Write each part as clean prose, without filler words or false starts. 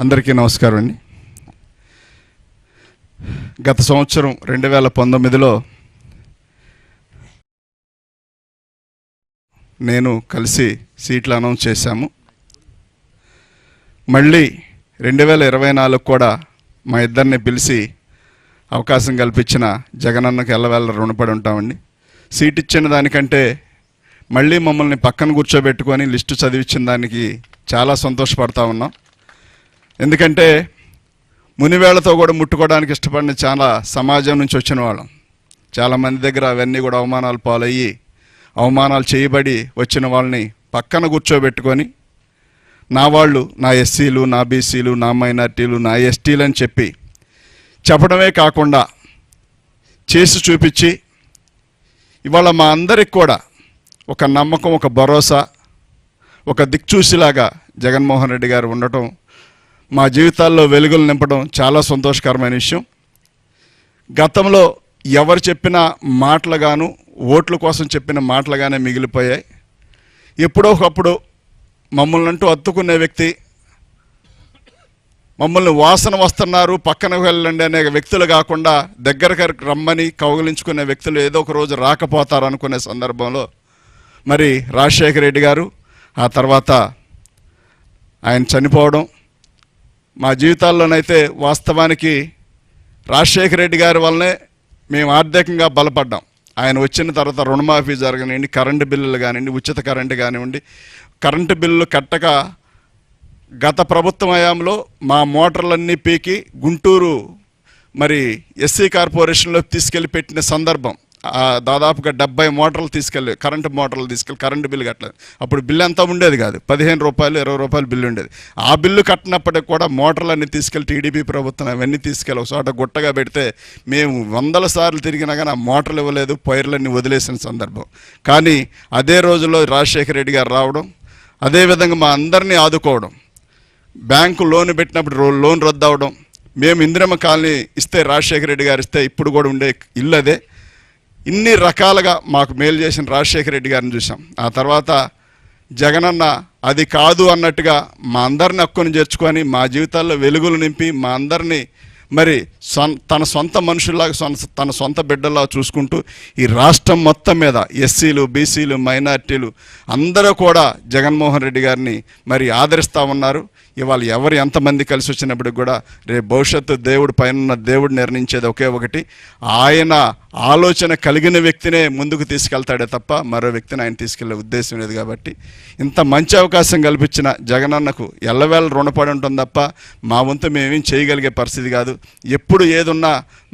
అందరికీ నమస్కారం అండి. గత సంవత్సరం 2019లో నేను కలిసి సీట్లు అనౌన్స్ చేశాము. మళ్ళీ 2024 కూడా మా ఇద్దరిని పిలిచి అవకాశం కల్పించిన జగనన్నకు ఎల్లవేళ రుణపడి ఉంటామండి. సీట్ ఇచ్చిన దానికంటే మళ్ళీ మమ్మల్ని పక్కన కూర్చోబెట్టుకొని లిస్టు చదివించిన దానికి చాలా సంతోషపడతా ఉన్నాం. ఎందుకంటే మునివేళ్లతో కూడా ముట్టుకోవడానికి ఇష్టపడిన చాలా సమాజం నుంచి వచ్చిన వాళ్ళం. చాలామంది దగ్గర అవన్నీ కూడా అవమానాలు పాలయ్యి అవమానాలు చేయబడి వచ్చిన వాళ్ళని పక్కన కూర్చోబెట్టుకొని నా వాళ్ళు, నా ఎస్సీలు, నా బీసీలు, నా మైనార్టీలు, నా ఎస్టీలు అని చెప్పడమే కాకుండా చేసి చూపించి ఇవాళ మా అందరికి కూడా ఒక నమ్మకం, ఒక భరోసా, ఒక దిక్చూసిలాగా జగన్మోహన్ రెడ్డి గారు ఉండటం, మా జీవితాల్లో వెలుగులు నింపడం చాలా సంతోషకరమైన విషయం. గతంలో ఎవరు చెప్పిన మాటలుగాను, ఓట్ల కోసం చెప్పిన మాటలుగానే మిగిలిపోయాయి. ఎప్పుడో ఒకప్పుడు మమ్మల్ని అంటూ అత్తుకునే వ్యక్తి, మమ్మల్ని వాసన వస్తున్నారు పక్కనకు వెళ్ళండి అనే వ్యక్తులు కాకుండా దగ్గరకు రమ్మని కౌగిలించుకునే వ్యక్తులు ఏదో ఒక రోజు రాకపోతారు అనుకునే సందర్భంలో మరి రాజశేఖర రెడ్డి గారు, ఆ తర్వాత ఆయన చనిపోవడం, మా జీవితాల్లోనైతే వాస్తవానికి రాజశేఖర రెడ్డి గారి వల్లనే మేము ఆర్థికంగా బలపడ్డాం. ఆయన వచ్చిన తర్వాత రుణమాఫీ జరగనివ్వండి, కరెంటు బిల్లులు కానివ్వండి, ఉచిత కరెంటు కానివ్వండి, కరెంటు బిల్లులు కట్టక గత ప్రభుత్వం హయాంలో మా మోటార్లన్నీ పీకి గుంటూరు మరి ఎస్సీ కార్పొరేషన్లో తీసుకెళ్ళి పెట్టిన సందర్భం. దాదాపుగా 70 మోటార్లు తీసుకెళ్ళి, కరెంటు మోటార్లు తీసుకెళ్ళి కరెంటు బిల్లు కట్టలేదు. అప్పుడు బిల్లు అంతా ఉండేది కాదు, 15 రూపాయలు 20 రూపాయలు బిల్లు ఉండేది. ఆ బిల్లు కట్టినప్పటికి కూడా మోటార్లన్నీ తీసుకెళ్ళి టీడీపీ ప్రభుత్వం అవన్నీ తీసుకెళ్ళి ఒక చోట గుట్టగా పెడితే మేము 100 సార్లు తిరిగినా కానీ ఆ మోటార్లు ఇవ్వలేదు, పైర్లన్నీ వదిలేసిన సందర్భం. కానీ అదే రోజుల్లో రాజశేఖర రెడ్డి గారు రావడం, అదేవిధంగా మా అందరినీ ఆదుకోవడం, బ్యాంకు లోన్ పెట్టినప్పుడు లోన్ రద్దు అవడం, మేము ఇందిరమ్మ కాలనీ ఇస్తే రాజశేఖర రెడ్డి గారు ఇస్తే ఇప్పుడు కూడా ఉండే ఇల్లు అదే. ఇన్ని రకాలుగా మాకు మేలు చేసిన రాజశేఖర రెడ్డి గారిని చూసాం. ఆ తర్వాత జగనన్న అది కాదు అన్నట్టుగా మా అందరిని హక్కుని చేర్చుకొని మా జీవితాల్లో వెలుగులు నింపి మా అందరినీ మరి తన సొంత మనుషుల్లాగా తన సొంత బిడ్డల్లా చూసుకుంటూ ఈ రాష్ట్రం మొత్తం మీద ఎస్సీలు, బీసీలు, మైనార్టీలు అందరూ కూడా జగన్మోహన్ రెడ్డి గారిని మరి ఆదరిస్తూ ఉన్నారు. ఇవాళ ఎవరు ఎంతమంది కలిసి వచ్చినప్పటికి కూడా రేపు భవిష్యత్తు దేవుడు పైన దేవుడు నిర్ణయించేది ఒకే ఒకటి, ఆయన ఆలోచన కలిగిన వ్యక్తినే ముందుకు తీసుకెళ్తాడే తప్ప మరో వ్యక్తిని ఆయన తీసుకెళ్లే ఉద్దేశం లేదు. కాబట్టి ఇంత మంచి అవకాశం కల్పించిన జగనన్నకు ఎల్లవేళ రుణపడి ఉంటుంది తప్ప మా వంతు మేమేం చేయగలిగే పరిస్థితి కాదు. ఎప్పుడు ఏదున్నా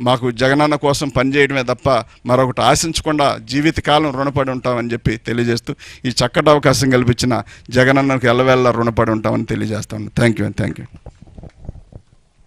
మాకు జగనన్న కోసం పనిచేయడమే తప్ప మరొకటి ఆశించకుండా జీవితకాలం రుణపడి ఉంటామని చెప్పి తెలియజేస్తూ ఈ చక్కటి అవకాశం కల్పించిన జగనన్నకు ఎల్లవేళ రుణపడి ఉంటామని తెలియజేస్తాను. Thank you.